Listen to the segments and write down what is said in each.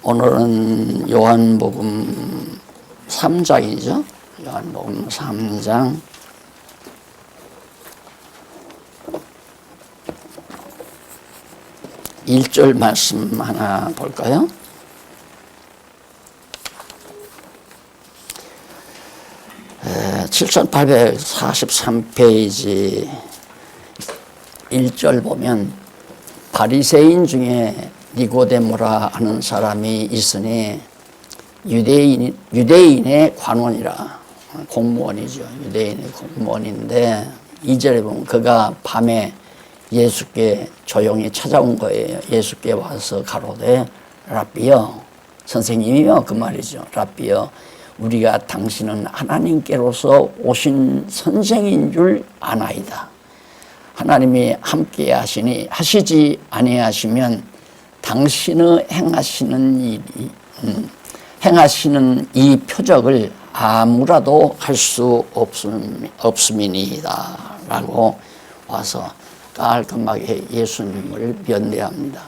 오늘은 요한복음 3장이죠. 요한복음 3장 1절 말씀 하나 볼까요? 에, 7843페이지 1절 보면 바리새인 중에 니고데모라 하는 사람이 있으니 유대인의 관원이라, 공무원이죠. 유대인의 공무원인데 2절에 보면 그가 밤에 예수께 조용히 찾아온 거예요. 예수께 와서 가로되 랍비여, 선생님이요 그 말이죠. 랍비여, 우리가 당신은 하나님께로서 오신 선생인 줄 아나이다. 하나님이 함께 하시지 아니하시면 당신의 행하시는 이 표적을 아무라도 할 수 없음이니이다 라고 와서 깔끔하게 예수님을 면대합니다.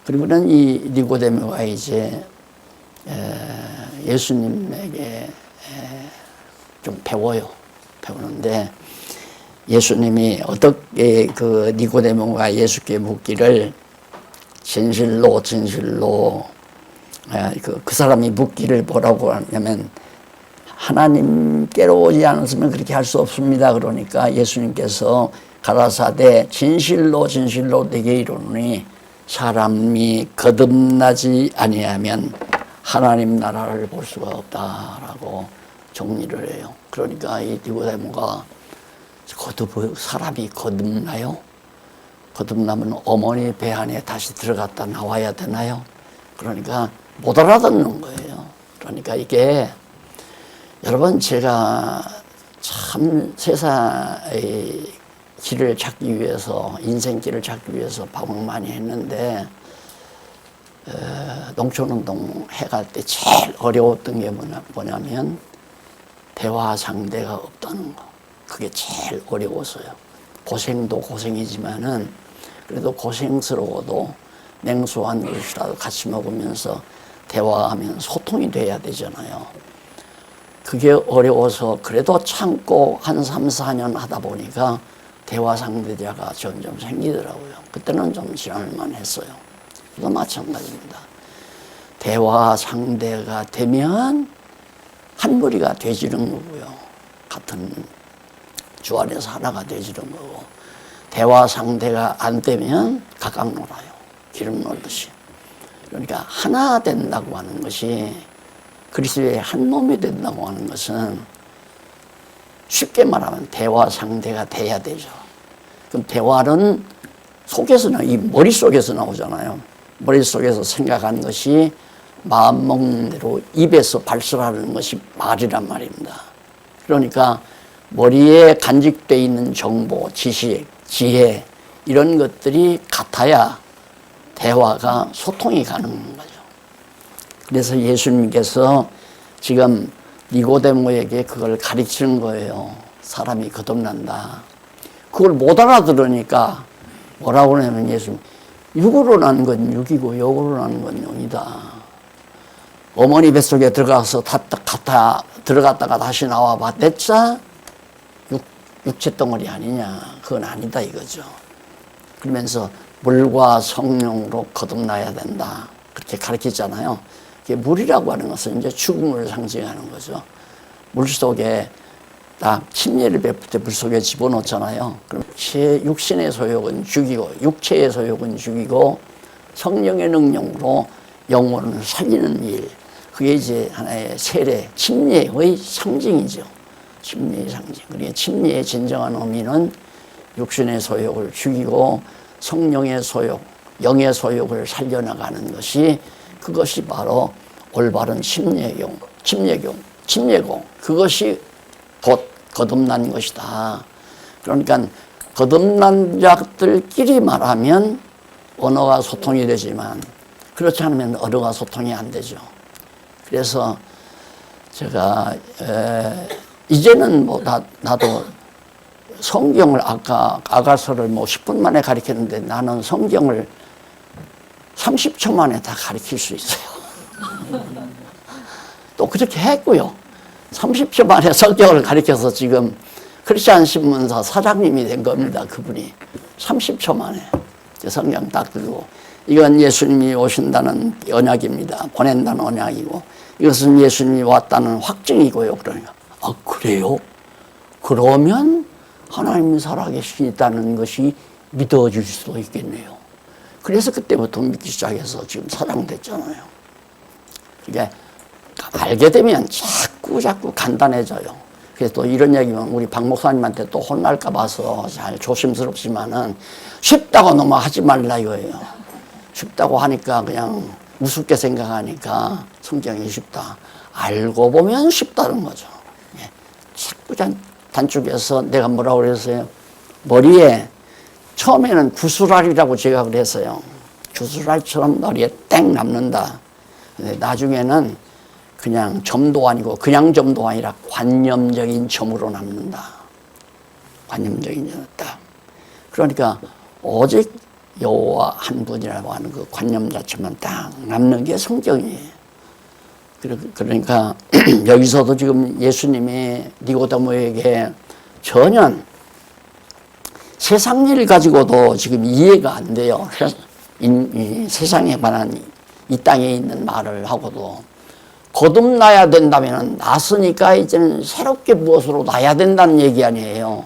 그리고는 이 니고데모가 이제 예수님에게 좀 배우는데, 예수님이 어떻게 그 니고데모가 예수께 묻기를 진실로 그 사람이 묻기를 뭐라고 하냐면 하나님께로 오지 않았으면 그렇게 할 수 없습니다. 그러니까 예수님께서 가라사대 진실로 내게 이르노니 사람이 거듭나지 아니하면 하나님 나라를 볼 수가 없다라고 정리를 해요. 그러니까 이 니고데모가 사람이 거듭나요? 거듭나면 어머니 배 안에 다시 들어갔다 나와야 되나요? 그러니까 못 알아듣는 거예요. 그러니까 이게 여러분, 제가 참 세상의 길을 찾기 위해서, 인생길을 찾기 위해서 방황 많이 했는데, 농촌운동 해갈 때 제일 어려웠던 게 뭐냐면 대화 상대가 없다는 거. 그게 제일 어려웠어요. 고생도 고생이지만은 그래도 고생스러워도 냉수 한 그릇이라도 같이 먹으면서 대화하면 소통이 돼야 되잖아요. 그게 어려워서 그래도 참고 한 3, 4년 하다 보니까 대화 상대자가 점점 생기더라고요. 그때는 좀 지랄만 했어요. 그도 마찬가지입니다. 대화 상대가 되면 한 무리가 되지는 거고요. 같은 주 안에서 하나가 되지는 거고, 대화 상대가 안 되면 각각 놀아요. 기름 놀듯이. 그러니까 하나 된다고 하는 것이, 그리스도의 한 몸이 된다고 하는 것은 쉽게 말하면 대화 상대가 돼야 되죠. 그럼 대화는 이 머릿속에서 나오잖아요. 머릿속에서 생각한 것이 마음 먹는 대로 입에서 발설하는 것이 말이란 말입니다. 그러니까 머리에 간직되어 있는 정보, 지식, 지혜, 이런 것들이 같아야 대화가, 소통이 가능한 거죠. 그래서 예수님께서 지금 니고데모에게 그걸 가르치는 거예요. 사람이 거듭난다. 그걸 못 알아들으니까 뭐라고 하냐면, 예수님, 육으로 난 건 육이고 영으로 난 건 영이다. 어머니 뱃속에 들어갔다가 다시 나와 봤댔자 육체 덩어리 아니냐. 그건 아니다 이거죠. 그러면서 물과 성령으로 거듭나야 된다. 그렇게 가르치잖아요. 물이라고 하는 것은 이제 죽음을 상징하는 거죠. 물 속에 딱 침례를 베풀 때 물 속에 집어넣잖아요. 그럼 육신의 소욕은 죽이고, 육체의 소욕은 죽이고, 성령의 능력으로 영혼을 살리는 일. 그게 이제 하나의 세례, 침례의 상징이죠. 침례의 상징. 그러니까 침례의 진정한 의미는 육신의 소욕을 죽이고 성령의 소욕, 영의 소욕을 살려나가는 것이, 그것이 바로 올바른 침례공. 그것이 곧 거듭난 것이다. 그러니까 거듭난 자들끼리 말하면 언어가 소통이 되지만, 그렇지 않으면 언어가 소통이 안 되죠. 그래서 제가 이제는 나도 성경을 아가서를 10분 만에 가르쳤는데, 나는 성경을 30초 만에 다 가르칠 수 있어요. 또 그렇게 했고요. 30초 만에 성경을 가르쳐서 지금 크리스찬 신문사 사장님이 된 겁니다. 그분이 30초 만에 성경 딱 들고, 이건 예수님이 오신다는 언약입니다. 보낸다는 언약이고, 이것은 예수님이 왔다는 확증이고요. 그러니까 그래요? 그러면 하나님이 살아계시다는 것이 믿어질 수도 있겠네요. 그래서 그때부터 믿기 시작해서 지금 사장 됐잖아요. 이게 알게 되면 자꾸 간단해져요. 그래서 또 이런 얘기면 우리 박 목사님한테 또 혼날까 봐서 잘 조심스럽지만은 쉽다고 너무 하지 말라 이거예요. 쉽다고 하니까 그냥 우습게 생각하니까 성경이 쉽다. 알고 보면 쉽다는 거죠. 예. 자꾸 단축해서 내가 뭐라고 그랬어요? 머리에 처음에는 구슬알이라고 제가 그랬어요. 구슬알처럼 머리에 땡 남는다. 근데 나중에는 그냥 점도 아니고 그냥 점도 아니라 관념적인 점으로 남는다. 관념적인 점이다. 그러니까 오직 여호와 한 분이라고 하는 그 관념 자체만 딱 남는 게 성경이에요. 그러니까 여기서도 지금 예수님이 니고데모에게 전혀 세상 일 가지고도 지금 이해가 안 돼요. 세상에 관한 이 땅에 있는 말을 하고도 거듭나야 된다면 났으니까 이제는 새롭게 무엇으로 나야 된다는 얘기 아니에요.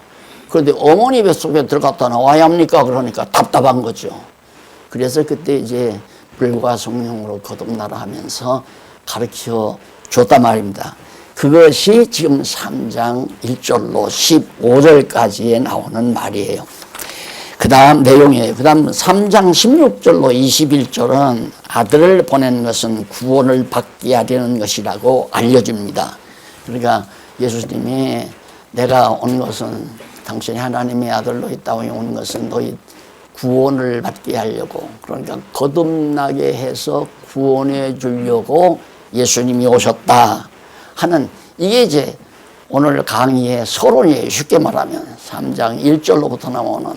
그런데 어머니 뱃속에 들어갔다 나와야 합니까? 그러니까 답답한 거죠. 그래서 그때 이제 불과 성령으로 거듭나라 하면서 가르쳐 줬단 말입니다. 그것이 지금 3장 1절로 15절까지에 나오는 말이에요. 그 다음 내용이에요. 그 다음 3장 16절로 21절은 아들을 보낸 것은 구원을 받게 하려는 것이라고 알려줍니다. 그러니까 예수님이 내가 온 것은 당신이 하나님의 아들로 이 땅에 온 것은 너희 구원을 받게 하려고, 그러니까 거듭나게 해서 구원해 주려고 예수님이 오셨다 하는, 이게 이제 오늘 강의의 서론이에요. 쉽게 말하면 3장 1절로부터 나오는,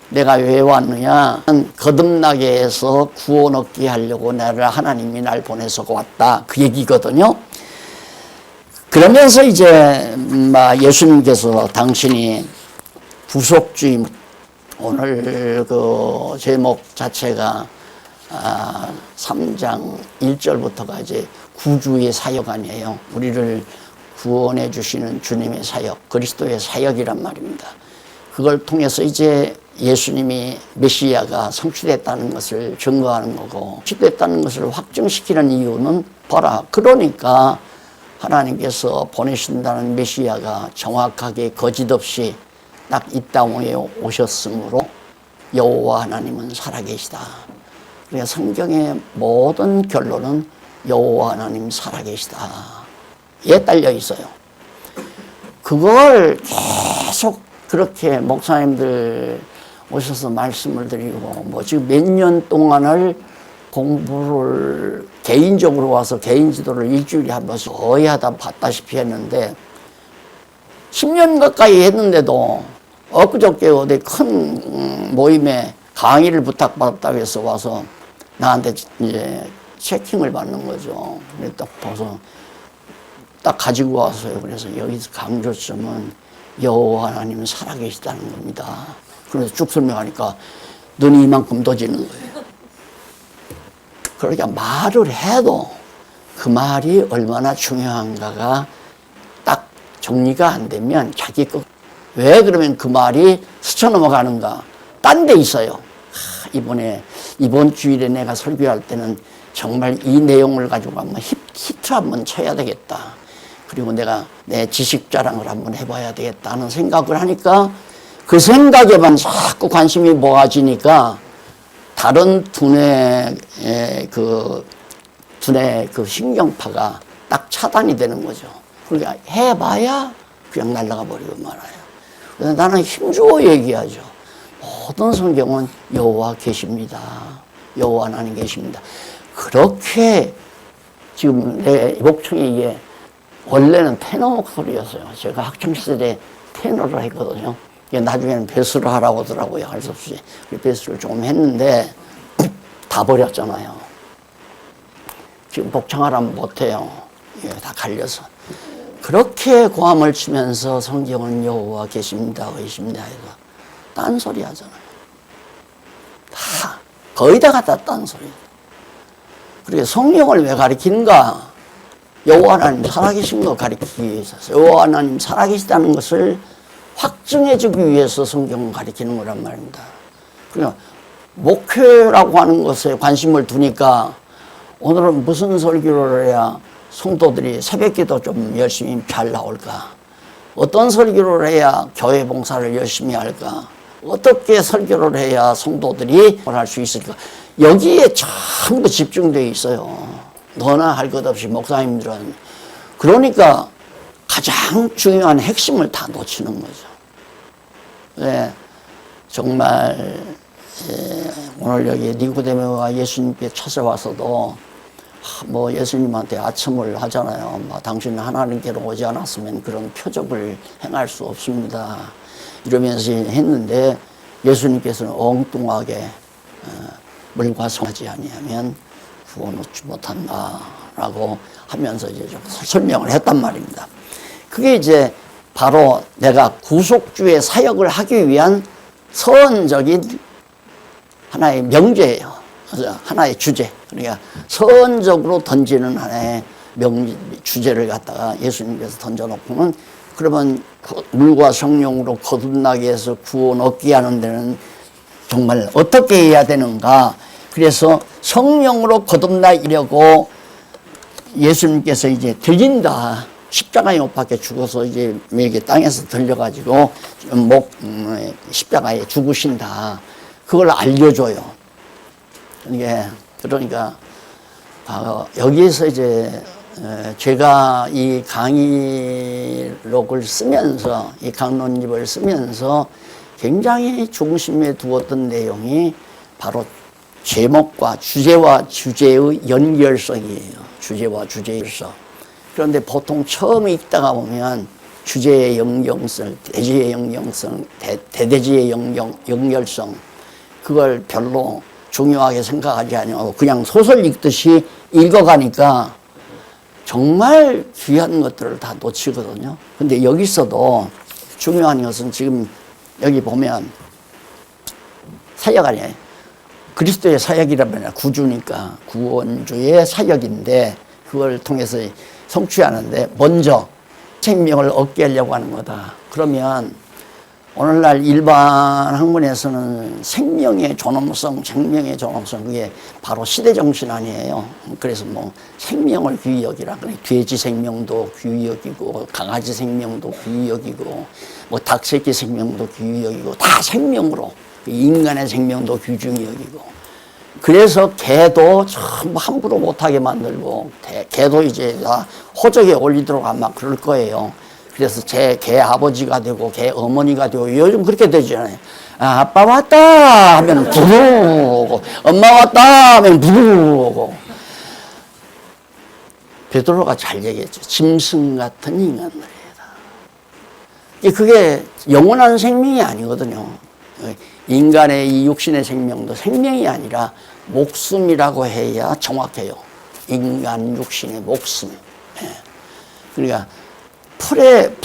내가 왜 왔느냐, 거듭나게 해서 구원 얻게 하려고 나를 하나님이 날 보내서 왔다, 그 얘기거든요. 그러면서 이제 예수님께서 당신이 구속주의, 오늘 그 제목 자체가 3장 1절부터가 이제 구주의 사역 아니에요. 우리를 구원해 주시는 주님의 사역, 그리스도의 사역이란 말입니다. 그걸 통해서 이제 예수님이 메시아가 성취됐다는 것을 증거하는 거고, 성취됐다는 것을 확증시키는 이유는 봐라, 그러니까 하나님께서 보내신다는 메시아가 정확하게 거짓없이 딱 이 땅에 오셨으므로 여호와 하나님은 살아계시다. 그러니까 성경의 모든 결론은 여호와 하나님 살아계시다 에 딸려 있어요. 그걸 계속 그렇게 목사님들 오셔서 말씀을 드리고, 지금 몇 년 동안을 공부를 개인적으로 와서 개인 지도를 일주일에 한 번씩 거의 하다 봤다시피 했는데, 10년 가까이 했는데도 엊그저께 어디 큰 모임에 강의를 부탁받았다고 해서 와서 나한테 이제 체킹을 받는 거죠. 그래서 딱 봐서 딱 가지고 왔어요. 그래서 여기서 강조점은 여호와 하나님은 살아계시다는 겁니다. 그래서 쭉 설명하니까 눈이 이만큼 떠지는 거예요. 그러니까 말을 해도 그 말이 얼마나 중요한가가 딱 정리가 안 되면 자기 왜 그러면 그 말이 스쳐 넘어가는가? 딴 데 있어요. 이번 주일에 내가 설교할 때는 정말 이 내용을 가지고 한번 히트 한번 쳐야 되겠다. 그리고 내가 내 지식 자랑을 한번 해봐야 되겠다 하는 생각을 하니까, 그 생각에만 자꾸 관심이 모아지니까 다른 두뇌 그 신경파가 딱 차단이 되는 거죠. 그러니까 해봐야 그냥 날아가 버리고 말아요. 그래서 나는 힘주어 얘기하죠. 모든 성경은 여호와 계십니다. 여호와 하나님 계십니다. 그렇게 지금 내 목청이 이게 원래는 테너 목소리였어요. 제가 학창시절에 테너를 했거든요. 나중에는 베스를 하라고 하더라고요. 할 수 없이. 베스를 조금 했는데, 다 버렸잖아요. 지금 복창하라면 못해요. 예, 다 갈려서. 그렇게 고함을 치면서 성경은 여호와 계십니다, 계십니다 해서 딴소리 하잖아요. 다 거의 다 갖다 딴소리. 그리고 성령을 왜 가리키는가? 여호와 하나님 살아계신 거 가리키기 위해서, 여호와 하나님 살아계시다는 것을 확증해주기 위해서 성경을 가리키는 거란 말입니다. 그러니까 목회라고 하는 것에 관심을 두니까 오늘은 무슨 설교를 해야 성도들이 새벽기도 좀 열심히 잘 나올까? 어떤 설교를 해야 교회 봉사를 열심히 할까? 어떻게 설교를 해야 성도들이 할 수 있을까? 여기에 전부 집중되어 있어요. 너나 할 것 없이 목사님들은. 그러니까 가장 중요한 핵심을 다 놓치는 거죠. 네, 정말 오늘 여기 니고데모가 예수님께 찾아와서도 뭐 예수님한테 아첨을 하잖아요. 뭐 당신은 하나님께로 오지 않았으면 그런 표적을 행할 수 없습니다. 이러면서 했는데 예수님께서는 엉뚱하게 물과 성하지 아니하면 구원 얻지 못한다라고 하면서 이제 좀 설명을 했단 말입니다. 그게 이제 바로 내가 구속주의 사역을 하기 위한 서원적인 하나의 명제예요. 하나의 주제. 그러니까 서원적으로 던지는 하나의 주제를 갖다가 예수님께서 던져놓고는 그러면 물과 성령으로 거듭나게 해서 구원 얻게 하는 데는 정말 어떻게 해야 되는가. 그래서 성령으로 거듭나려고 예수님께서 이제 들린다. 십자가에 못 박혀 죽어서 이제 이게 땅에서 들려가지고 십자가에 죽으신다. 그걸 알려줘요. 그러니까 여기에서 이제 제가 이 강의록을 쓰면서 이 강론집을 쓰면서 굉장히 중심에 두었던 내용이 바로 제목과 주제와 주제의 연결성이에요. 주제와 주제의 연결성. 그런데 보통 처음 읽다가 보면 주제의 연결성, 대지의 연결성, 대대지의 연결성 그걸 별로 중요하게 생각하지 않고 그냥 소설 읽듯이 읽어가니까 정말 귀한 것들을 다 놓치거든요. 근데 여기서도 중요한 것은 지금 여기 보면 사역 아니에요. 그리스도의 사역이라면 구주니까 구원주의 사역인데 그걸 통해서 성취하는데 먼저 생명을 얻게 하려고 하는 거다. 그러면 오늘날 일반 학문에서는 생명의 존엄성, 그게 바로 시대정신 아니에요. 그래서 뭐 생명을 귀히 여기라. 돼지 생명도 귀히 여기고, 강아지 생명도 귀히 여기고, 뭐 닭새끼 생명도 귀히 여기고, 다 생명으로, 인간의 생명도 귀중히 여기고. 그래서 개도 전부 함부로 못하게 만들고, 개도 이제 다 호적에 올리도록 아마 그럴 거예요. 그래서 개 아버지가 되고 개 어머니가 되고 요즘 그렇게 되잖아요. 아빠 왔다 하면 부르고 엄마 왔다 하면 부르고. 베드로가 잘 얘기했죠. 짐승 같은 인간들이다. 그게 영원한 생명이 아니거든요. 인간의 이 육신의 생명도 생명이 아니라 목숨이라고 해야 정확해요. 인간 육신의 목숨. 그러니까 풀의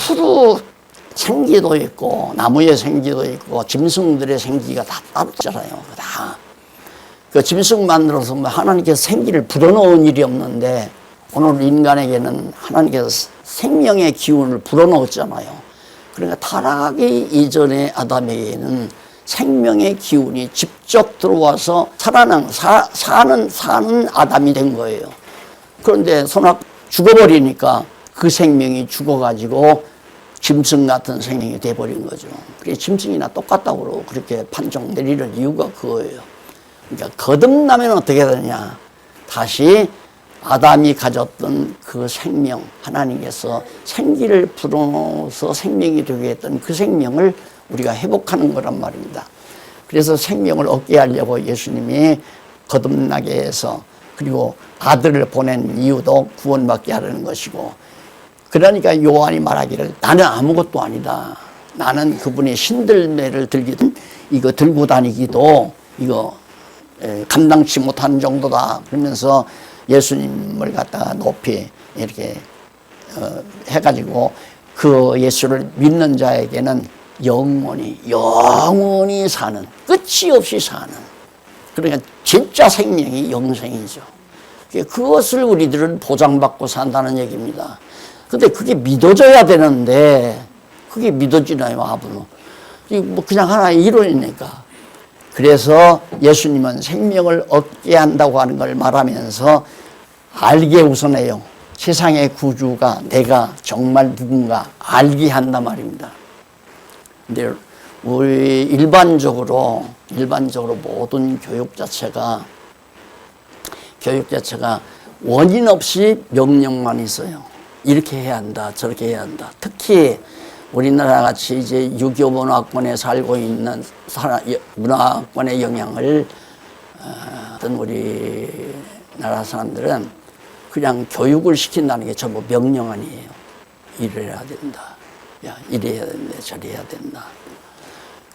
생기도 있고 나무의 생기도 있고 짐승들의 생기가 다 따로 있잖아요. 다. 그 짐승 만들어서 뭐 하나님께서 생기를 불어넣은 일이 없는데 오늘 인간에게는 하나님께서 생명의 기운을 불어넣었잖아요. 그러니까 타락하기 이전에 아담에게는 생명의 기운이 직접 들어와서 사는 아담이 된 거예요. 그런데 죽어버리니까 그 생명이 죽어가지고 짐승 같은 생명이 돼버린 거죠. 그게 짐승이나 똑같다고 그렇게 판정 내리는 이유가 그거예요. 그러니까 거듭나면 어떻게 되느냐. 다시 아담이 가졌던 그 생명, 하나님께서 생기를 불어넣어서 생명이 되게 했던 그 생명을 우리가 회복하는 거란 말입니다. 그래서 생명을 얻게 하려고 예수님이 거듭나게 해서 그리고 아들을 보낸 이유도 구원받게 하려는 것이고 그러니까 요한이 말하기를 나는 아무것도 아니다. 나는 그분의 신들매를 이거 들고 다니기도 이거 감당치 못하는 정도다. 그러면서 예수님을 갖다가 높이 이렇게 해가지고 그 예수를 믿는 자에게는 영원히 사는, 끝이 없이 사는, 그러니까 진짜 생명이 영생이죠. 그것을 우리들은 보장받고 산다는 얘기입니다. 근데 그게 믿어져야 되는데 그게 믿어지나요, 아부는? 뭐 그냥 하나의 이론이니까. 그래서 예수님은 생명을 얻게 한다고 하는 걸 말하면서 알게 우선해요. 세상의 구주가 내가 정말 누군가 알게 한단 말입니다. 근데 우리 일반적으로 모든 교육 자체가 원인 없이 명령만 있어요. 이렇게 해야 한다, 저렇게 해야 한다. 특히 우리나라 같이 이제 유교 문화권에 살고 있는 문화권의 영향을 어떤 우리나라 사람들은 그냥 교육을 시킨다는 게 전부 명령 아니에요. 이래야 된다. 야, 이래야 된다. 저래야 된다.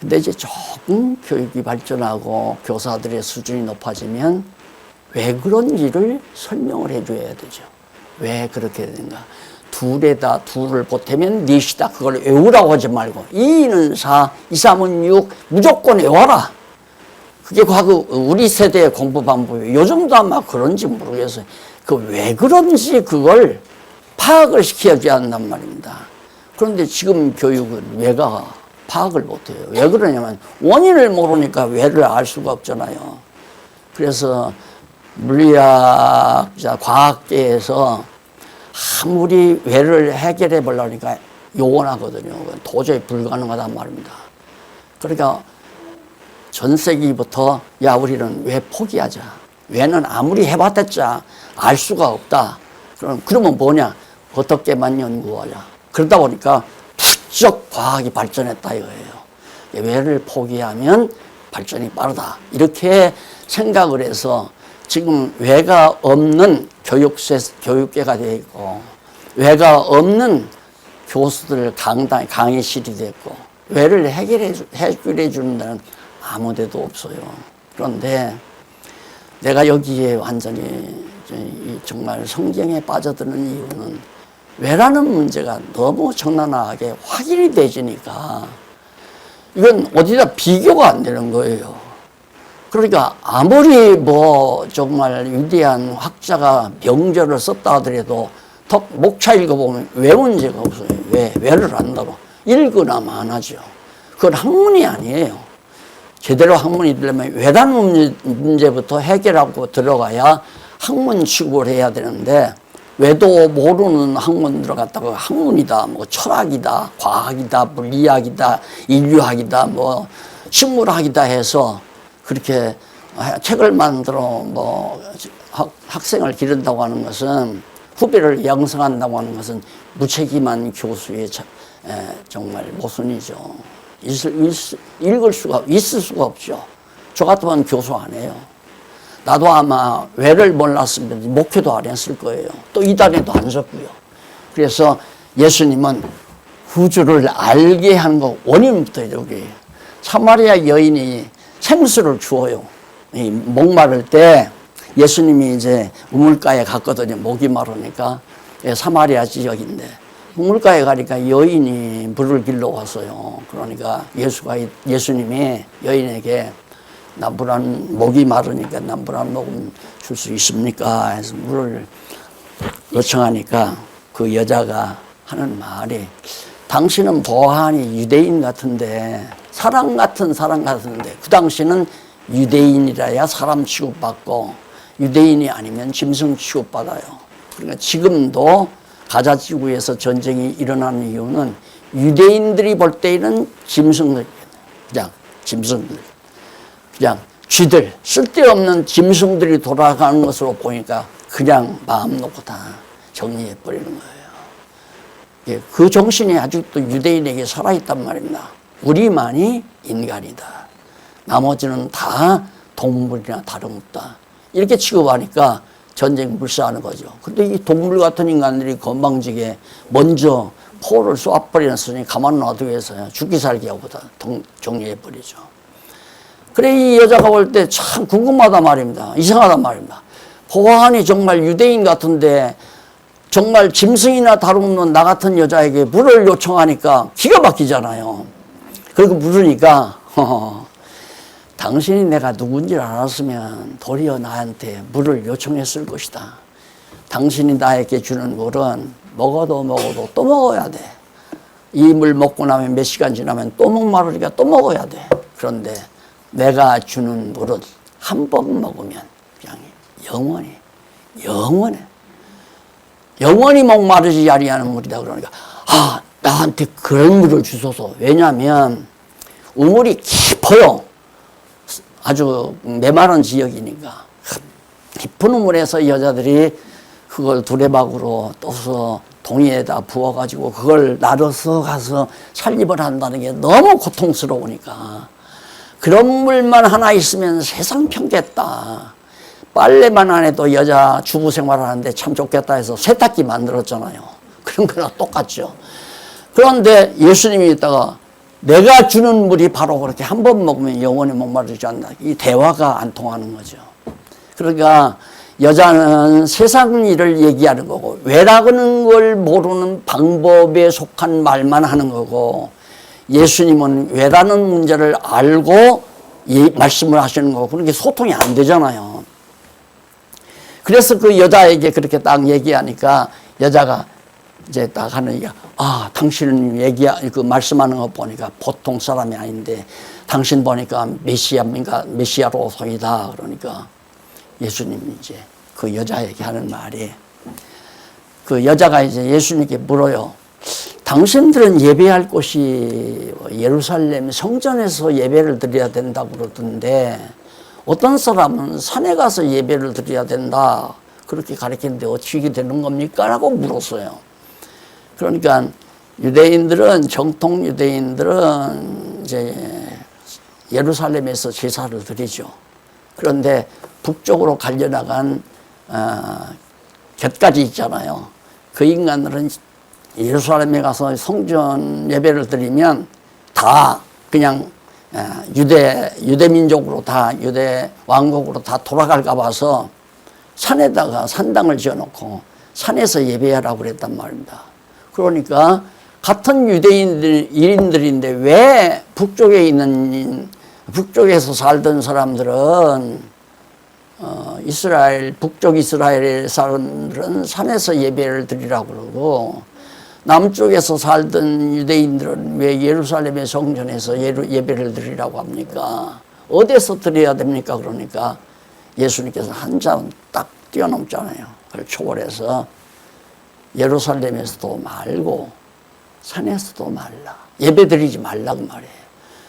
근데 이제 조금 교육이 발전하고 교사들의 수준이 높아지면 왜 그런지를 설명을 해줘야 되죠. 왜 그렇게 되는가. 둘을 보태면 넷이다. 그걸 외우라고 하지 말고 2는 4, 2, 3은 6 무조건 외워라. 그게 과거 우리 세대의 공부 방법이에요. 요즘도 아마 그런지 모르겠어요. 그 왜 그런지 그걸 파악을 시켜줘야 한단 말입니다. 그런데 지금 교육은 왜가 파악을 못해요. 왜 그러냐면 원인을 모르니까 왜를 알 수가 없잖아요. 그래서 물리학자, 과학계에서 아무리 왜를 해결해 보려니까 요원하거든요. 도저히 불가능하단 말입니다. 그러니까 전 세기부터 야 우리는 왜 포기하자. 왜는 아무리 해봤자 알 수가 없다. 그러면 뭐냐? 어떻게만 연구하자. 그러다 보니까 부쩍 과학이 발전했다 이거예요. 왜를 포기하면 발전이 빠르다. 이렇게 생각을 해서 지금 왜가 없는 교육계가 되어 있고 왜가 없는 교수들 강의실이 됐고 왜를 해결해 주는 데는 아무 데도 없어요. 그런데 내가 여기에 완전히 정말 성경에 빠져드는 이유는 왜라는 문제가 너무 적나라하게 확인이 되지니까 이건 어디다 비교가 안 되는 거예요. 그러니까 아무리 뭐 정말 위대한 학자가 명절을 썼다 하더라도 턱 목차 읽어보면 왜 문제가 없어요. 왜를 안다고 읽으나마 안 하죠. 그건 학문이 아니에요. 제대로 학문이 되려면 왜라는 문제부터 해결하고 들어가야 학문 취급을 해야 되는데 왜도 모르는 학문 들어갔다가 학문이다, 뭐 철학이다, 과학이다, 물리학이다, 인류학이다, 뭐 식물학이다 해서 그렇게 책을 만들어 뭐 학생을 기른다고 하는 것은 후배를 양성한다고 하는 것은 무책임한 교수의 정말 모순이죠. 있을 수가 없죠. 저 같으면 교수 안 해요. 나도 아마 왜를 몰랐으면 목회도 안 했을 거예요. 또 이단에도 안 섰고요. 그래서 예수님은 구주를 알게 하는 거 원인부터 여기 사마리아 여인이 생수를 주어요. 목마를 때 예수님이 이제 우물가에 갔거든요. 목이 마르니까 사마리아 지역인데 우물가에 가니까 여인이 물을 길러 왔어요. 그러니까 예수님이 여인에게 나 목이 마르니까 나 물 한 모금 줄 수 있습니까? 해서 물을 요청하니까 그 여자가 하는 말이 당신은 보아하니 유대인 같은데 사람 같은데 그 당시는 유대인이라야 사람 취급받고 유대인이 아니면 짐승 취급받아요. 그러니까 지금도 가자 지구에서 전쟁이 일어나는 이유는 유대인들이 볼 때에는 짐승들, 그냥 짐승들, 그냥 쥐들, 쓸데없는 짐승들이 돌아가는 것으로 보니까 그냥 마음 놓고 다 정리해버리는 거예요. 그 정신이 아직도 유대인에게 살아있단 말입니다. 우리만이 인간이다. 나머지는 다 동물이나 다름없다. 이렇게 취급하니까 전쟁 불사하는 거죠. 근데 이 동물 같은 인간들이 건방지게 먼저 포를 쏘아버리는 순위 가만 놔두기 위해서 죽기 살기 하고 다 정리해버리죠. 그래, 이 여자가 올 때 참 궁금하단 말입니다. 이상하단 말입니다. 보아하니 정말 유대인 같은데 정말 짐승이나 다름없는 나 같은 여자에게 물을 요청하니까 기가 막히잖아요. 그리고 물으니까 당신이 내가 누군지 알았으면 도리어 나한테 물을 요청했을 것이다. 당신이 나에게 주는 물은 먹어도 또 먹어야 돼. 이 물 먹고 나면 몇 시간 지나면 또 목마르니까 또 먹어야 돼. 그런데 내가 주는 물은 한 번 먹으면 그냥 영원히 목마르지 아니하는 물이다. 그러니까 나한테 그런 물을 주소서. 왜냐하면 우물이 깊어요. 아주 메마른 지역이니까 깊은 우물에서 여자들이 그걸 두레박으로 떠서 동이에다 부어가지고 그걸 나눠서 가서 살림을 한다는 게 너무 고통스러우니까 그런 물만 하나 있으면 세상 편겠다. 빨래만 안 해도 여자 주부 생활을 하는데 참 좋겠다 해서 세탁기 만들었잖아요. 그런 거랑 똑같죠. 그런데 예수님이 있다가 내가 주는 물이 바로 그렇게 한 번 먹으면 영원히 목마르지 않는다. 이 대화가 안 통하는 거죠. 그러니까 여자는 세상 일을 얘기하는 거고 왜라는 걸 모르는 방법에 속한 말만 하는 거고 예수님은 왜라는 문제를 알고 말씀을 하시는 거고 그렇게 소통이 안 되잖아요. 그래서 그 여자에게 그렇게 딱 얘기하니까 여자가 이제 딱 하는 얘기가 당신은 그 말씀하는 거 보니까 보통 사람이 아닌데 당신 보니까 메시아로서이다. 그러니까 예수님이 이제 그 여자에게 하는 말이 그 여자가 이제 예수님께 물어요. 당신들은 예배할 곳이 예루살렘 성전에서 예배를 드려야 된다고 그러던데 어떤 사람은 산에 가서 예배를 드려야 된다. 그렇게 가르치는데 어떻게 되는 겁니까? 라고 물었어요. 그러니까 정통 유대인들은 이제 예루살렘에서 제사를 드리죠. 그런데 북쪽으로 갈려나간 곁가지 있잖아요. 그 인간들은 예루살렘에 가서 성전 예배를 드리면 다 그냥 유대 민족으로 다 유대 왕국으로 다 돌아갈까 봐서 산에다가 산당을 지어놓고 산에서 예배하라고 그랬단 말입니다. 그러니까 같은 유대인들인데 왜 북쪽에서 살던 사람들은 북쪽 이스라엘 사람들은 산에서 예배를 드리라고 그러고 남쪽에서 살던 유대인들은 왜 예루살렘의 성전에서 예배를 드리라고 합니까? 어디서 드려야 됩니까? 그러니까 예수님께서 한 장 딱 뛰어넘잖아요. 그걸 초월해서 예루살렘에서도 말고 산에서도 말라. 예배 드리지 말라고 말해요.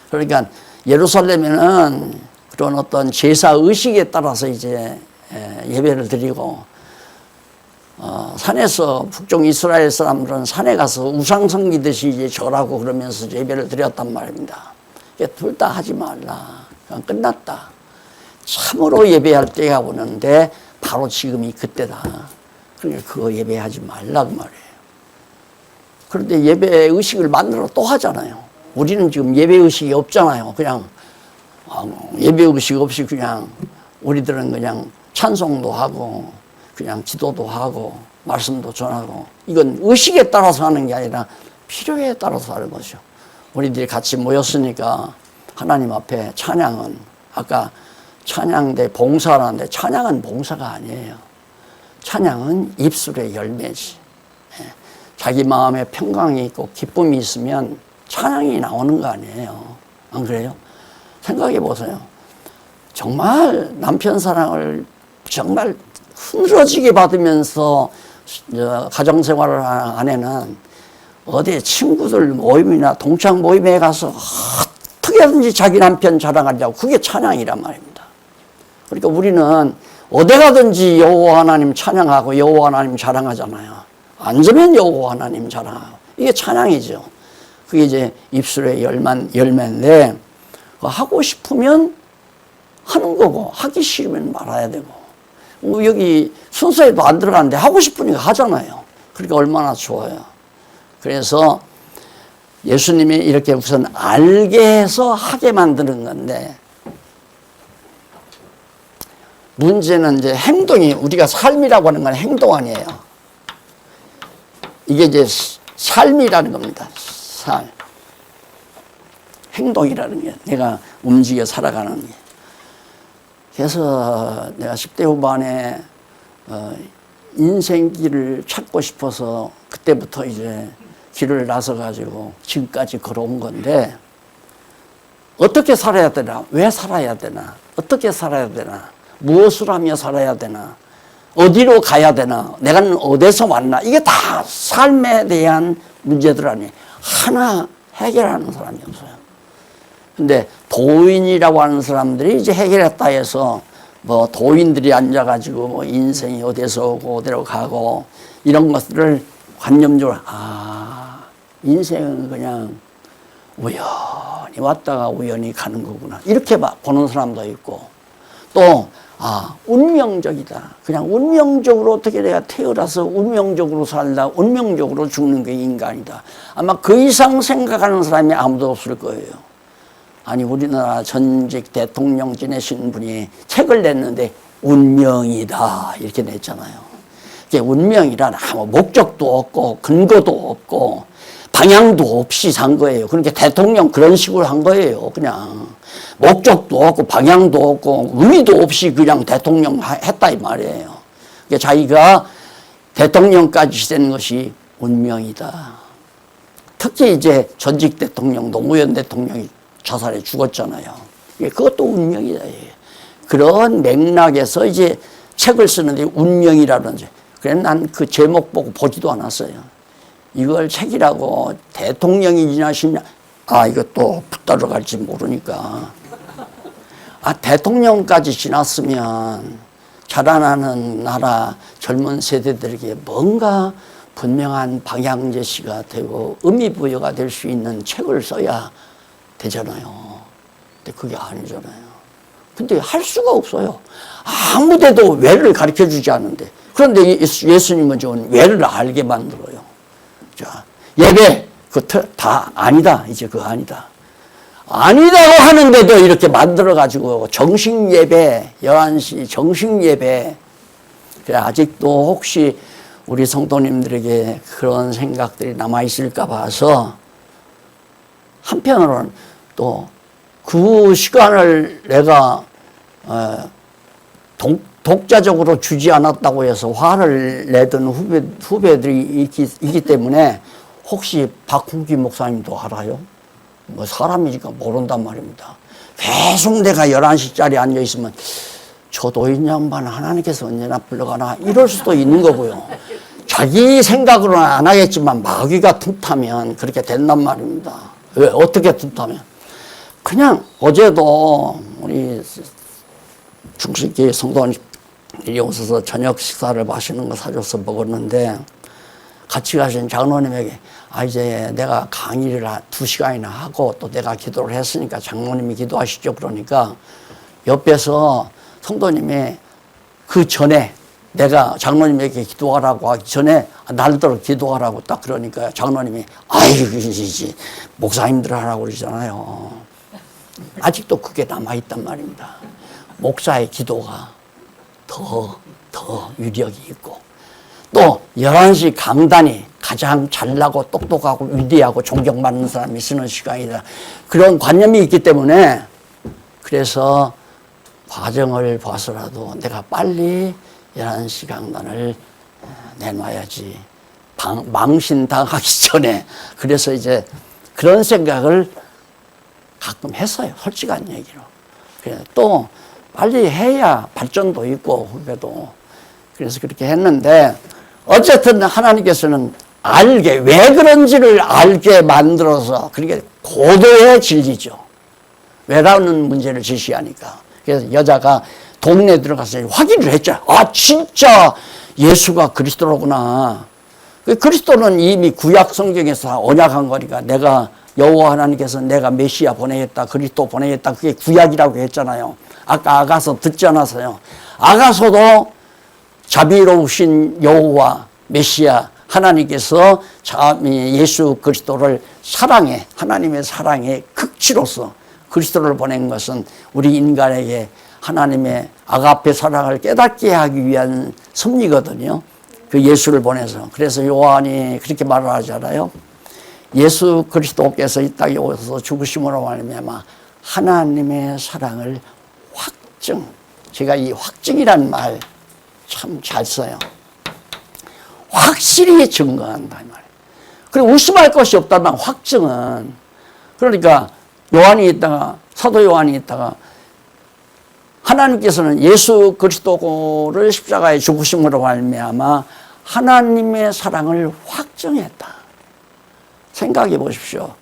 그러니까 예루살렘에는 그런 어떤 제사 의식에 따라서 이제 예배를 드리고 산에서 북쪽 이스라엘 사람들은 산에 가서 우상 섬기듯이 이제 절하고 그러면서 예배를 드렸단 말입니다. 둘 다 하지 말라. 그냥 끝났다. 참으로 예배할 때가 오는데 바로 지금이 그때다. 그러니까 그거 예배하지 말라고 말해요. 그런데 예배 의식을 만들어 또 하잖아요. 우리는 지금 예배 의식이 없잖아요. 그냥 예배 의식 없이 그냥 우리들은 그냥 찬송도 하고 그냥 기도도 하고 말씀도 전하고 이건 의식에 따라서 하는 게 아니라 필요에 따라서 하는 거죠. 우리들이 같이 모였으니까 하나님 앞에 찬양은 아까 찬양대 봉사라는데 찬양은 봉사가 아니에요. 찬양은 입술의 열매지. 자기 마음에 평강이 있고 기쁨이 있으면 찬양이 나오는 거 아니에요. 안 그래요? 생각해 보세요. 정말 남편 사랑을 정말 흔들어지게 받으면서 가정생활을 하는 아내는 어디 친구들 모임이나 동창 모임에 가서 어떻게든지 자기 남편 자랑하려고 그게 찬양이란 말입니다. 그러니까 우리는 어디 가든지 여호와 하나님 찬양하고 여호와 하나님 자랑하잖아요. 앉으면 여호와 하나님 자랑하고 이게 찬양이죠. 그게 이제 입술의 열매인데 하고 싶으면 하는 거고 하기 싫으면 말아야 되고 여기 순서에도 안 들어가는데 하고 싶으니까 하잖아요. 그러니까 얼마나 좋아요. 그래서 예수님이 이렇게 우선 알게 해서 하게 만드는 건데 문제는 이제 행동이, 우리가 삶이라고 하는 건 행동 아니에요. 이게 이제 삶이라는 겁니다. 삶. 행동이라는 게 내가 움직여 살아가는 게. 그래서 내가 10대 후반에 인생길을 찾고 싶어서 그때부터 이제 길을 나서가지고 지금까지 걸어온 건데, 어떻게 살아야 되나? 왜 살아야 되나? 어떻게 살아야 되나? 무엇을 하며 살아야 되나? 어디로 가야 되나? 내가 어디서 왔나? 이게 다 삶에 대한 문제들 아니에요. 하나 해결하는 사람이 없어요. 근데 도인이라고 하는 사람들이 이제 해결했다 해서 뭐 도인들이 앉아가지고 뭐 인생이 어디서 오고 어디로 가고 이런 것들을 관념적으로, 인생은 그냥 우연히 왔다가 우연히 가는 거구나, 이렇게 보는 사람도 있고, 또 운명적이다. 그냥 운명적으로 어떻게 내가 태어나서 운명적으로 살다 운명적으로 죽는 게 인간이다. 아마 그 이상 생각하는 사람이 아무도 없을 거예요. 아니, 우리나라 전직 대통령 지내신 분이 책을 냈는데 운명이다 이렇게 냈잖아요. 이게 운명이란 아무 목적도 없고 근거도 없고 방향도 없이 산 거예요. 그러니까 대통령 그런 식으로 한 거예요. 그냥 목적도 없고 방향도 없고 의미도 없이 그냥 대통령 했다 이 말이에요. 그러니까 자기가 대통령까지 된 것이 운명이다. 특히 이제 전직 대통령 노무현 대통령이 자살해 죽었잖아요. 그것도 운명이다. 그런 맥락에서 이제 책을 쓰는데 운명이라든지, 그래 난 그 제목 보고 보지도 않았어요. 이걸 책이라고 대통령이 지나시냐? 이것도 붙들어 갈지 모르니까. 대통령까지 지났으면 자라나는 나라 젊은 세대들에게 뭔가 분명한 방향 제시가 되고 의미 부여가 될 수 있는 책을 써야 되잖아요. 근데 그게 아니잖아요. 근데 할 수가 없어요. 아무 데도 왜를 가르쳐 주지 않는데. 그런데 예수님은 좀 왜를 알게 만들어요. 자, 예배, 다 아니다. 이제 그거 아니다. 아니다고 하는데도 이렇게 만들어가지고 정식 예배, 11시 정식 예배. 그래, 아직도 혹시 우리 성도님들에게 그런 생각들이 남아있을까 봐서 한편으로는 또 그 시간을 내가 독자적으로 주지 않았다고 해서 화를 내던 후배들이 있기 때문에, 혹시 박훈기 목사님도 알아요? 뭐 사람이니까 모른단 말입니다. 계속 내가 11시짜리 앉아있으면 저 노인 양반 하나님께서 언제나 불러가나 이럴 수도 있는 거고요. 자기 생각으로는 안 하겠지만 마귀가 틈타면 그렇게 된단 말입니다. 왜? 어떻게 틈타면? 그냥 어제도 우리 중식교회 성도님들이 오셔서 저녁 식사를 맛있는 거 사줘서 먹었는데, 같이 가신 장로님에게 이제 내가 강의를 2시간이나 하고 또 내가 기도를 했으니까 장로님이 기도하시죠. 그러니까 옆에서 성도님이 그 전에 내가 장로님에게 기도하라고 하기 전에 날더러 기도하라고 딱 그러니까 장로님이 이지 목사님들 하라고 그러잖아요. 아직도 그게 남아있단 말입니다. 목사의 기도가 더 위력이 있고, 또 11시 강단이 가장 잘나고 똑똑하고 위대하고 존경받는 사람이 쓰는 시간이다. 그런 관념이 있기 때문에, 그래서 과정을 봐서라도 내가 빨리 11시 강단을 내놔야지. 망신당하기 전에. 그래서 이제 그런 생각을 가끔 했어요. 솔직한 얘기로. 또 빨리 해야 발전도 있고 후배도. 그래서 그렇게 했는데, 어쨌든 하나님께서는 왜 그런지를 알게 만들어서, 그게 고도의 진리죠. 왜라는 문제를 제시하니까. 그래서 여자가 동네에 들어가서 확인을 했죠. 진짜 예수가 그리스도로구나. 그리스도는 이미 구약 성경에서 언약한 거니까, 내가 여호와 하나님께서 내가 메시아 보내겠다, 그리스도 보내겠다, 그게 구약이라고 했잖아요. 아까 아가서 듣지 않았어요. 아가서도 자비로우신 여호와 메시아 하나님께서 예수 그리스도를 하나님의 사랑의 극치로서 그리스도를 보낸 것은 우리 인간에게 하나님의 아가페 사랑을 깨닫게 하기 위한 섭리거든요. 그 예수를 보내서. 그래서 요한이 그렇게 말을 하잖아요. 예수 그리스도께서 이 땅에 오셔서 죽으심으로 말미암아 하나님의 사랑을 확증. 제가 이 확증이란 말 참 잘 써요. 확실히 증거한다 이 말이에요. 그리고 의심할 것이 없다는 확증은, 그러니까 요한이 있다가, 사도 요한이 있다가 하나님께서는 예수 그리스도를 십자가에 죽으심으로 말미암아 하나님의 사랑을 확증했다. 생각해 보십시오.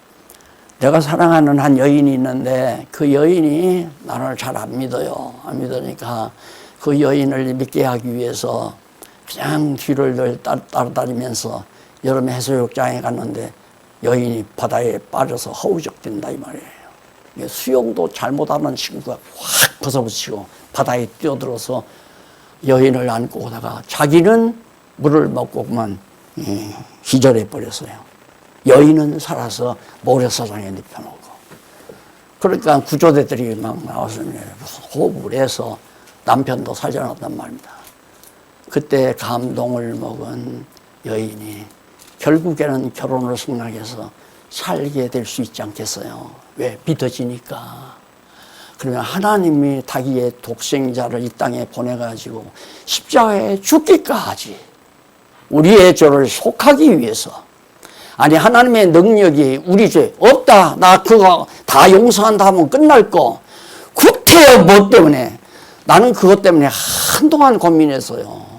내가 사랑하는 한 여인이 있는데 그 여인이 나를 잘 안 믿어요. 안 믿으니까 그 여인을 믿게 하기 위해서 그냥 뒤를 따라다니면서 여름에 해수욕장에 갔는데 여인이 바다에 빠져서 허우적된다 이 말이에요. 수영도 잘못하는 친구가 확 벗어붙이고 바다에 뛰어들어서 여인을 안고 오다가 자기는 물을 먹고 그만 기절해 버렸어요. 여인은 살아서 모래사장에 눕혀놓고. 그러니까 구조대들이 막 나와서 호흡을 해서 남편도 살려놨단 말입니다. 그때 감동을 먹은 여인이 결국에는 결혼을 승낙해서 살게 될 수 있지 않겠어요? 왜? 믿어지니까. 그러면 하나님이 자기의 독생자를 이 땅에 보내가지고 십자가에 죽기까지 우리의 죄를 속하기 위해서. 아니, 하나님의 능력이 우리 죄 없다, 나 그거 다 용서한다 하면 끝날 거 구태여 뭐 때문에? 나는 그것 때문에 한동안 고민했어요.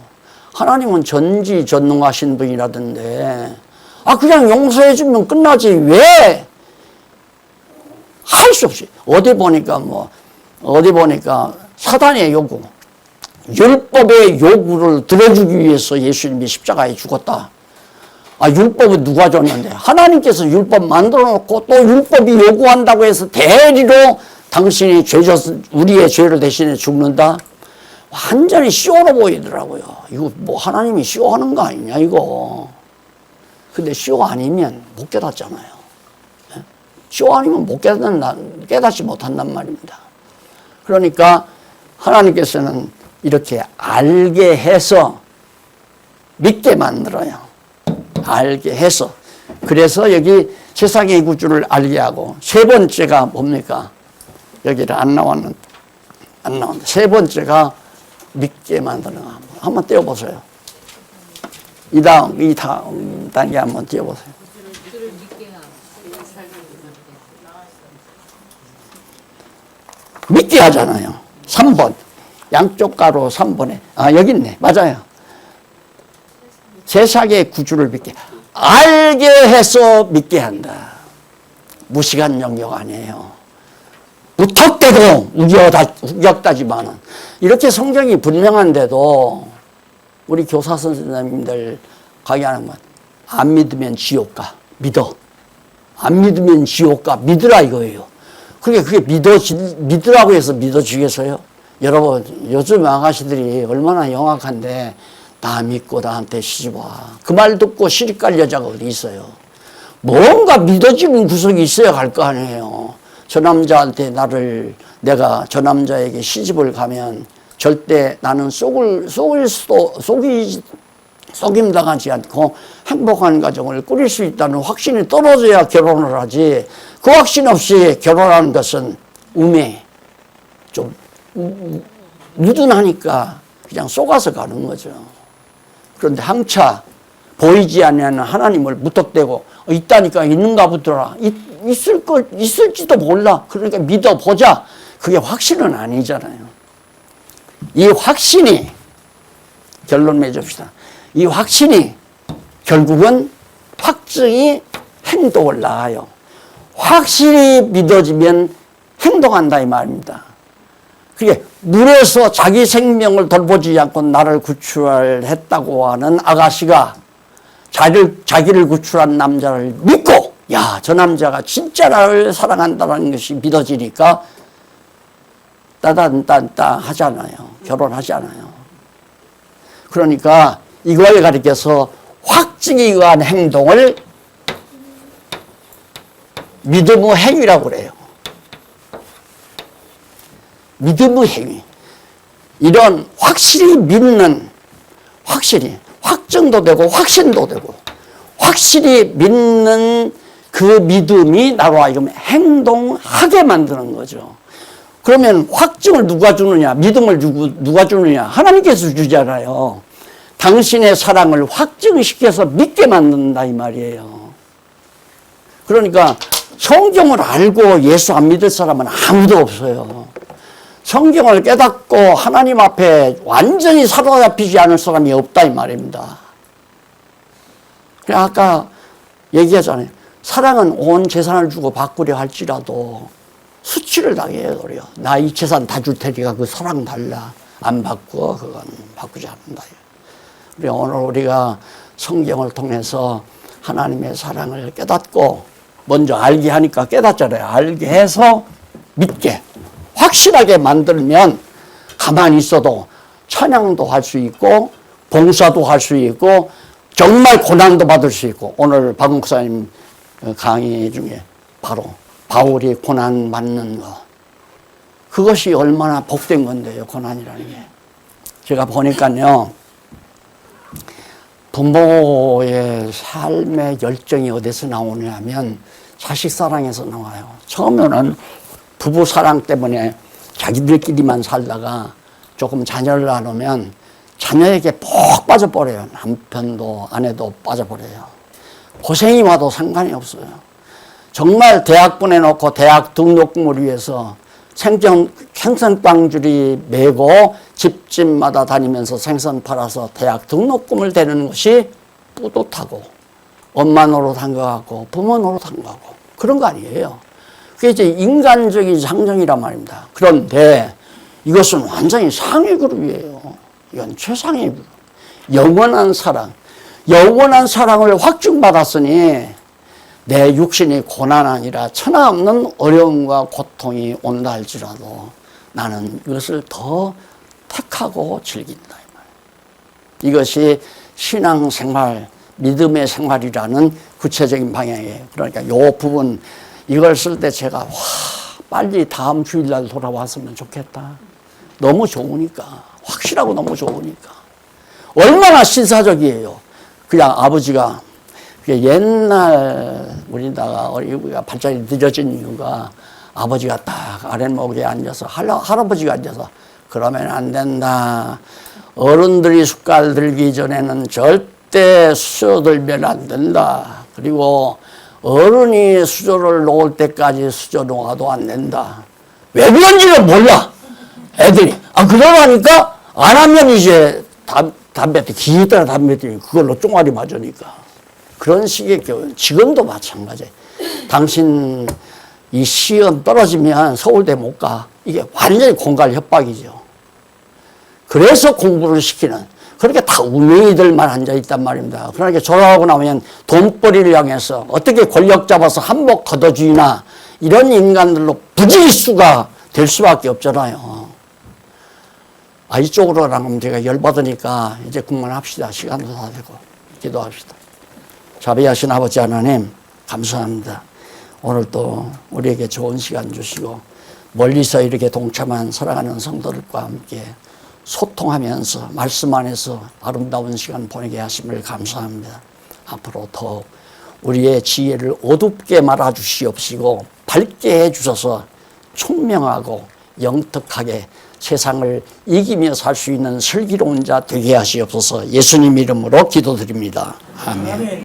하나님은 전지전능하신 분이라던데 그냥 용서해 주면 끝나지 왜 할 수 없이. 어디 보니까 사단의 요구, 율법의 요구를 들어주기 위해서 예수님이 십자가에 죽었다. 율법은 누가 줬는데? 하나님께서 율법 만들어 놓고 또 율법이 요구한다고 해서 대리로 당신이 우리의 죄를 대신해 죽는다? 완전히 쇼로 보이더라고요. 이거 뭐 하나님이 쇼하는 거 아니냐 이거. 근데 쇼 아니면 못 깨닫잖아요. 쇼 아니면 깨닫지 못한단 말입니다. 그러니까 하나님께서는 이렇게 알게 해서 믿게 만들어요. 알게 해서. 그래서 여기 세상의 구주를 알게 하고, 세 번째가 뭡니까? 여기를 안 나왔는데 세 번째가 믿게 만드는 거. 한번 떼어보세요. 이 다음 단계 한번 떼어보세요. 믿게 하잖아요. 3번. 양쪽 가로 3번에. 여기 있네. 맞아요. 세상의 구주를 믿게. 알게 해서 믿게 한다. 무시한 영역 아니에요. 무턱대고 우겨다지만은. 이렇게 성경이 분명한데도 우리 교사 선생님들 강의하는 건 안 믿으면 지옥 가. 믿어. 안 믿으면 지옥 가. 믿으라 이거예요. 그게 믿으라고 해서 믿어주겠어요? 여러분, 요즘 아가씨들이 얼마나 영악한데 나 믿고 나한테 시집 와. 그 말 듣고 시집 갈 여자가 어디 있어요? 뭔가 믿어지는 구석이 있어야 갈 거 아니에요. 저 남자한테 내가 저 남자에게 시집을 가면 절대 나는 속임당하지 않고 행복한 가정을 꾸릴 수 있다는 확신이 떨어져야 결혼을 하지. 그 확신 없이 결혼하는 것은 좀 무둔하니까 그냥 속아서 가는 거죠. 그런데 항차 보이지 않는 하나님을 무턱대고 있다니까 있는가 보더라. 있을지도 몰라. 그러니까 믿어보자. 그게 확신은 아니잖아요. 이 확신이, 결론 맺읍시다. 이 확신이 결국은 확증이 행동을 낳아요. 확실히 믿어지면 행동한다 이 말입니다. 그게 물에서 자기 생명을 돌보지 않고 나를 구출했다고 하는 아가씨가 자기를 구출한 남자를 믿고, 야, 저 남자가 진짜 나를 사랑한다는 것이 믿어지니까 따단딴따 하잖아요. 결혼하잖아요. 그러니까 이걸 가리켜서 확증에 의한 행동을 믿음의 행위라고 그래요. 믿음의 행위. 이런 확실히 믿는, 확실히 확증도 되고 확신도 되고 확실히 믿는 그 믿음이 나로 하여금 행동하게 만드는 거죠. 그러면 확증을 누가 주느냐, 믿음을 누가 주느냐, 하나님께서 주잖아요. 당신의 사랑을 확증시켜서 믿게 만든다 이 말이에요. 그러니까 성경을 알고 예수 안 믿을 사람은 아무도 없어요. 성경을 깨닫고 하나님 앞에 완전히 사로잡히지 않을 사람이 없다 이 말입니다. 아까 얘기하잖아요. 사랑은 온 재산을 주고 바꾸려 할지라도 수치를 당해야 그래요. 나 이 재산 다 줄 테니까 그 사랑 달라. 안 바꾸어. 그건 바꾸지 않는다. 오늘 우리가 성경을 통해서 하나님의 사랑을 깨닫고 먼저 알게 하니까 깨닫잖아요. 알게 해서 믿게 확실하게 만들면 가만히 있어도 찬양도 할 수 있고 봉사도 할 수 있고 정말 고난도 받을 수 있고 오늘 박 목사님 강의 중에 바로 바울이 고난 받는 거 그것이 얼마나 복된 건데요. 고난이라는 게 제가 보니까요. 부모의 삶의 열정이 어디서 나오냐 하면 자식 사랑에서 나와요. 처음에는 부부 사랑 때문에 자기들끼리만 살다가 조금 자녀를 낳으면 자녀에게 푹 빠져버려요. 남편도 아내도 빠져버려요. 고생이 와도 상관이 없어요. 정말 대학 보내놓고 대학 등록금을 위해서 생선빵줄이 메고 집집마다 다니면서 생선 팔아서 대학 등록금을 대는 것이 뿌듯하고 엄마 노릇한 것 같고 부모 노릇한 것 같고 그런 거 아니에요. 그게 이제 인간적인 상정이란 말입니다. 그런데 이것은 완전히 상위 그룹이에요. 이건 최상위 그룹. 영원한 사랑. 영원한 사랑을 확증받았으니 내 육신이 고난 아니라 천하없는 어려움과 고통이 온다 할지라도 나는 이것을 더 택하고 즐긴다. 이것이 신앙생활, 믿음의 생활이라는 구체적인 방향이에요. 그러니까 이 부분 이걸 쓸 때 제가 와 빨리 다음 주일날 돌아왔으면 좋겠다. 너무 좋으니까 확실하고 너무 좋으니까 얼마나 신사적이에요. 그냥 아버지가 옛날 우리가 발전이 늦어진 이유가 아버지가 딱 아랫목에 앉아서 할아버지가 앉아서 그러면 안 된다. 어른들이 숟갈 들기 전에는 절대 수저 들면 안 된다. 그리고 어른이 수저를 놓을 때까지 수저 놓아도 안 된다. 왜 그런지는 몰라. 애들이. 그러라니까 안 하면 이제 담배 기다려 담배 그걸로 쫑알이 맞으니까. 그런 식의 교육. 지금도 마찬가지예요. 당신 이 시험 떨어지면 서울대 못 가. 이게 완전히 공갈 협박이죠. 그래서 공부를 시키는 그렇게 다 우매이들만 앉아있단 말입니다. 그러니까 졸업하고 나면 돈벌이를 향해서 어떻게 권력 잡아서 한몫 걷어주이나 이런 인간들로 부지기수가 될 수밖에 없잖아요. 이쪽으로 나가면 제가 열받으니까 이제 그만합시다. 시간도 다 되고 기도합시다. 자비하신 아버지 하나님 감사합니다. 오늘 또 우리에게 좋은 시간 주시고 멀리서 이렇게 동참한 사랑하는 성도들과 함께 소통하면서 말씀 안에서 아름다운 시간 보내게 하심을 감사합니다. 앞으로 더 우리의 지혜를 어둡게 말아주시옵시고 밝게 해주셔서 총명하고 영특하게 세상을 이기며 살 수 있는 슬기로운 자 되게 하시옵소서. 예수님 이름으로 기도드립니다. 아멘.